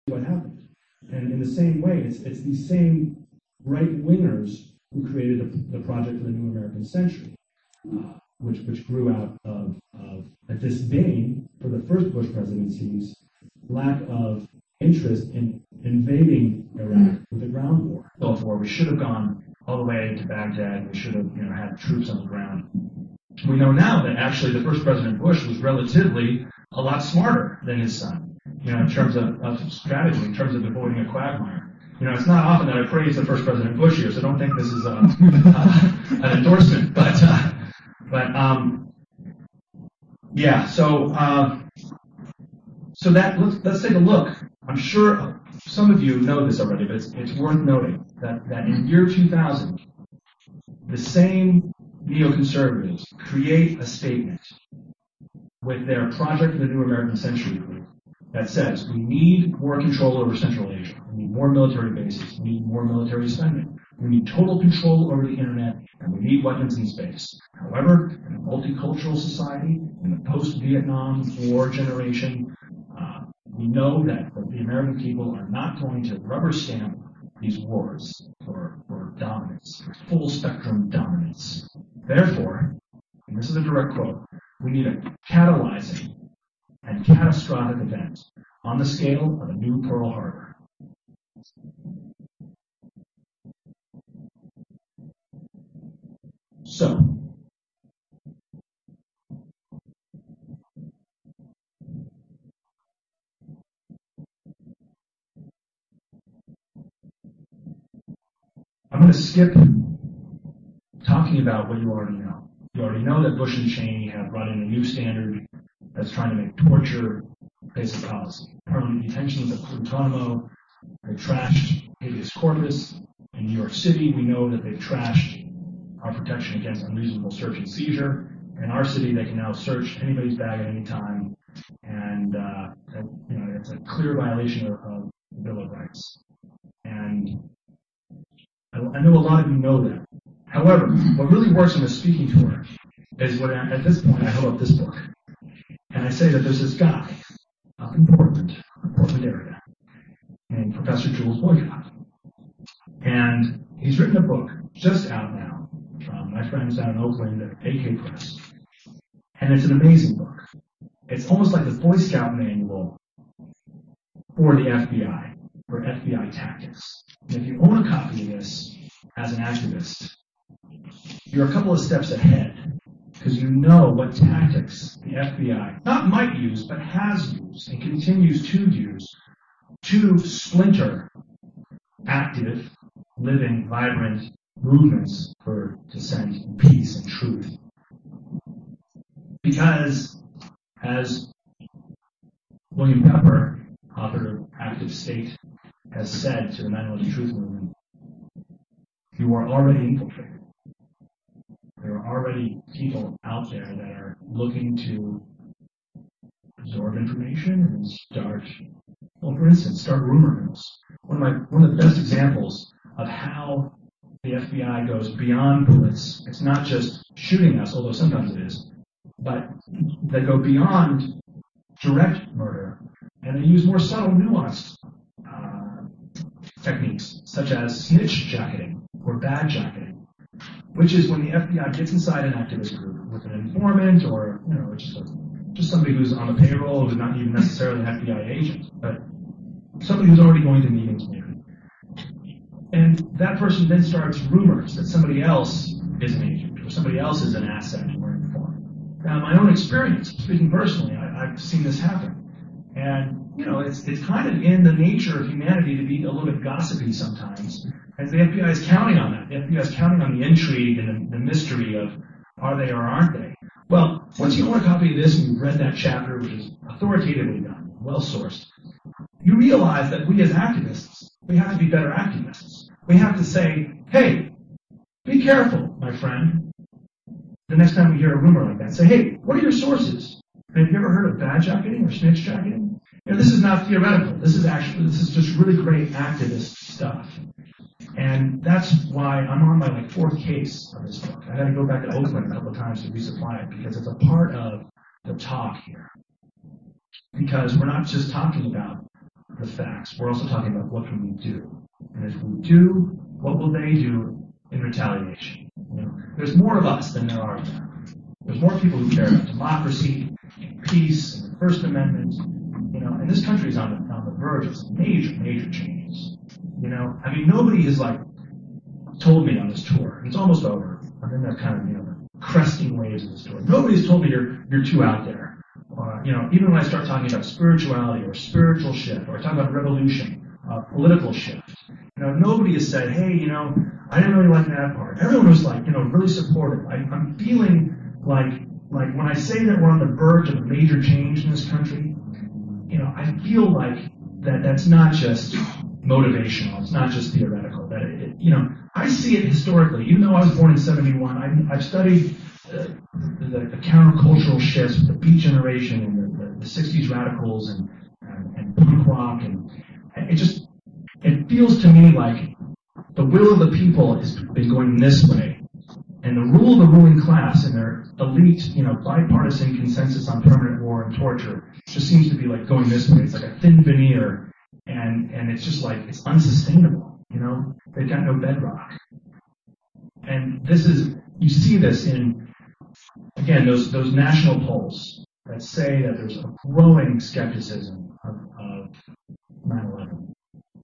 what happened. And in the same way, it's these same right-wingers who created the Project for the New American Century, which grew out of a disdain for the first Bush presidency's lack of interest in invading Iraq with a ground war. Gulf War, we should have gone all the way to Baghdad. We should have, had troops on the ground. We know now that actually the first President Bush was relatively a lot smarter than his son, in terms of strategy, in terms of avoiding a quagmire. It's not often that I praise the first President Bush here, so don't think this is an endorsement. Yeah. So that let's take a look. I'm sure some of you know this already, but it's worth noting that in year 2000, the same neoconservatives create a statement with their Project for the New American Century group that says we need more control over Central Asia, we need more military bases, we need more military spending, we need total control over the internet, and we need weapons in space. However, in a multicultural society, in the post-Vietnam War generation, we know that the American people are not going to rubber stamp these wars for dominance, for full spectrum dominance. Therefore, and this is a direct quote, we need a catalyzing and catastrophic event on the scale of a new Pearl Harbor. So, I'm going to skip talking about what you already know. You already know that Bush and Cheney have brought in a new standard that's trying to make torture basic policy. Permanent detention of Guantanamo. They trashed habeas corpus. In New York City, we know that they've trashed our protection against unreasonable search and seizure. In our city, they can now search anybody's bag at any time, and it's a clear violation of the Bill of Rights. And I know a lot of you know that. However, what really works on a speaking tour is when at this point I hold up this book and I say that there's this guy up in Portland area, named Professor Jules Boycott. And he's written a book just out now from my friends down in Oakland at AK Press. And it's an amazing book. It's almost like the Boy Scout manual for the FBI, for FBI tactics. And if you own a copy of this as an activist, you're a couple of steps ahead because you know what tactics the FBI not might use, but has used and continues to use to splinter active, living, vibrant movements for dissent and peace and truth. Because, as William Pepper, author of Active State, has said to the 9/11 Truth Movement, you are already infiltrated. There are already people out there that are looking to absorb information and start rumor mills. One of the best examples of how the FBI goes beyond bullets. It's not just shooting us, although sometimes it is, but they go beyond direct murder, and they use more subtle, nuanced techniques, such as snitch jacketing or badge jacketing, which is when the FBI gets inside an activist group with an informant or just somebody who's on the payroll who's not even necessarily an FBI agent, but somebody who's already going to meetings maybe. And that person then starts rumors that somebody else is an agent or somebody else is an asset or an informant. Now, in my own experience, speaking personally, I've seen this happen. And, it's kind of in the nature of humanity to be a little bit gossipy sometimes. And the FBI is counting on that. The FBI is counting on the intrigue and the mystery of are they or aren't they. Well, once you own a copy of this and you've read that chapter, which is authoritatively done, well-sourced, you realize that we as activists, we have to be better activists. We have to say, hey, be careful, my friend. The next time we hear a rumor like that, say, hey, what are your sources? Have you ever heard of badge jacketing or snitch jacketing? This is not theoretical. This is just really great activist stuff. And that's why I'm on my fourth case of this book. I had to go back to Oakland a couple of times to resupply it because it's a part of the talk here. Because we're not just talking about the facts. We're also talking about what can we do. And if we do, what will they do in retaliation? There's more of us than there are of them. There's more people who care about democracy, and peace, and the First Amendment. And this country is on the verge of some major, major changes. Nobody has told me on this tour. It's almost over. I'm in that kind of cresting waves of the story. Nobody's told me you're too out there. Even when I start talking about spirituality or spiritual shift, or I talk about revolution, political shift, nobody has said, hey, I didn't really like that part. Everyone was really supportive. I'm feeling like when I say that we're on the verge of a major change in this country, I feel like that's not just motivational. It's not just theoretical. That I see it historically. Even though I was born in '71, I've studied the countercultural shifts, the Beat Generation, and the '60s radicals, and punk rock, and it feels to me like the will of the people has been going this way, and the rule of the ruling class and their elite, bipartisan consensus on permanent war and torture just seems to be going this way. It's like a thin veneer, and it's just it's unsustainable. They've got no bedrock, and you see this in, again, those national polls that say that there's a growing skepticism of 9/11.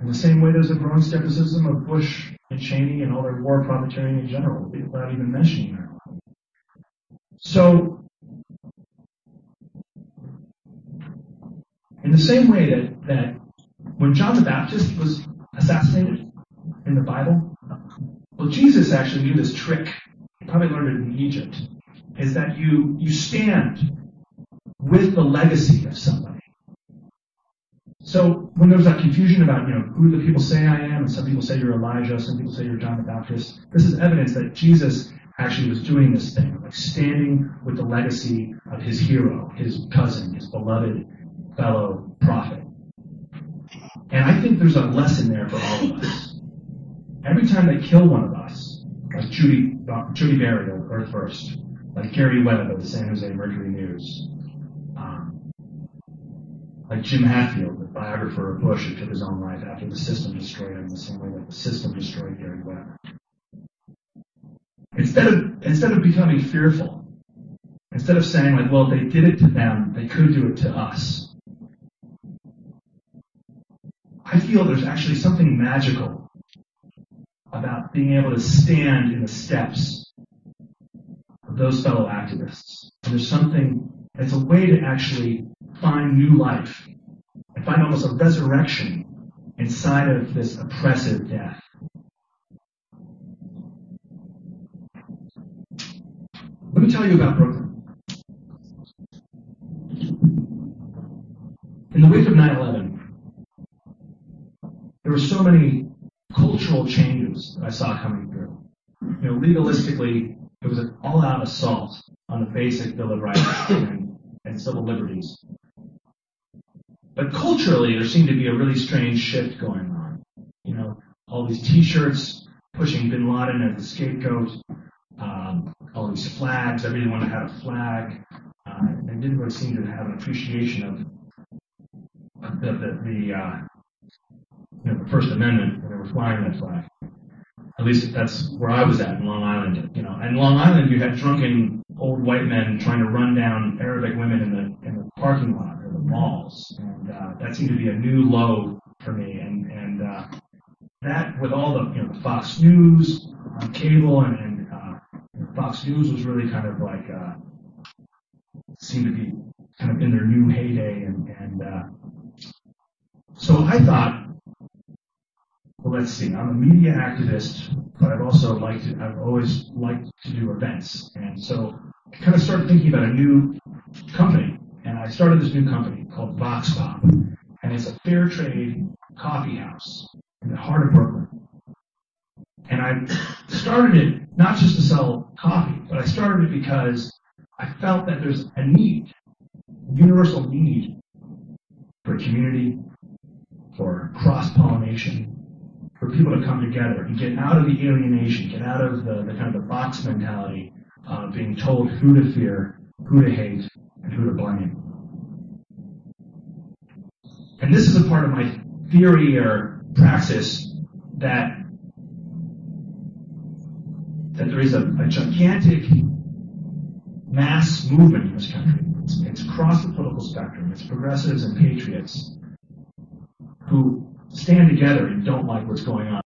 In the same way there's a growing skepticism of Bush and Cheney and all their war profiteering in general, without even mentioning 9/11. So, in the same way that when John the Baptist was assassinated in the Bible, well, Jesus actually knew this trick. He probably learned it in Egypt. Is that you stand with the legacy of somebody. So when there's that confusion about who the people say I am, and some people say you're Elijah, some people say you're John the Baptist, this is evidence that Jesus actually was doing this thing, standing with the legacy of his hero, his cousin, his beloved fellow prophet. And I think there's a lesson there for all of us. Every time they kill one of us, like Judy Berry of Earth First, like Gary Webb of the San Jose Mercury News, like Jim Hatfield, the biographer of Bush who took his own life after the system destroyed him, the same way that the system destroyed Gary Webb. Instead of becoming fearful, instead of saying if they did it to them, they could do it to us, I feel there's actually something magical about being able to stand in the steps of those fellow activists. And it's a way to actually find new life and find almost a resurrection inside of this oppressive death. Let me tell you about Brooklyn. In the wake of 9/11, there were so many cultural changes that I saw coming through. Legalistically, it was an all-out assault on the basic Bill of Rights and civil liberties. But culturally, there seemed to be a really strange shift going on. All these T-shirts pushing Bin Laden as the scapegoat, all these flags, everyone had a flag. They didn't really seem to have an appreciation of the First Amendment when they were flying that flag. At least that's where I was at in Long Island. In Long Island, you had drunken old white men trying to run down Arabic women in the parking lot or the malls, and that seemed to be a new low for me. And that, with all the Fox News on cable, and Fox News was really kind of seemed to be kind of in their new heyday, and so I thought, well, let's see. I'm a media activist, but I've always liked to do events. And so I kind of started thinking about a new company. And I started this new company called Vox Pop. And it's a fair trade coffee house in the heart of Brooklyn. And I started it not just to sell coffee, but I started it because I felt that there's a need, a universal need for community, for cross-pollination, for people to come together and get out of the alienation, get out of the kind of the box mentality of being told who to fear, who to hate, and who to blame. And this is a part of my theory or praxis that there is a gigantic mass movement in this country. It's across the political spectrum. It's progressives and patriots who stand together and don't like what's going on.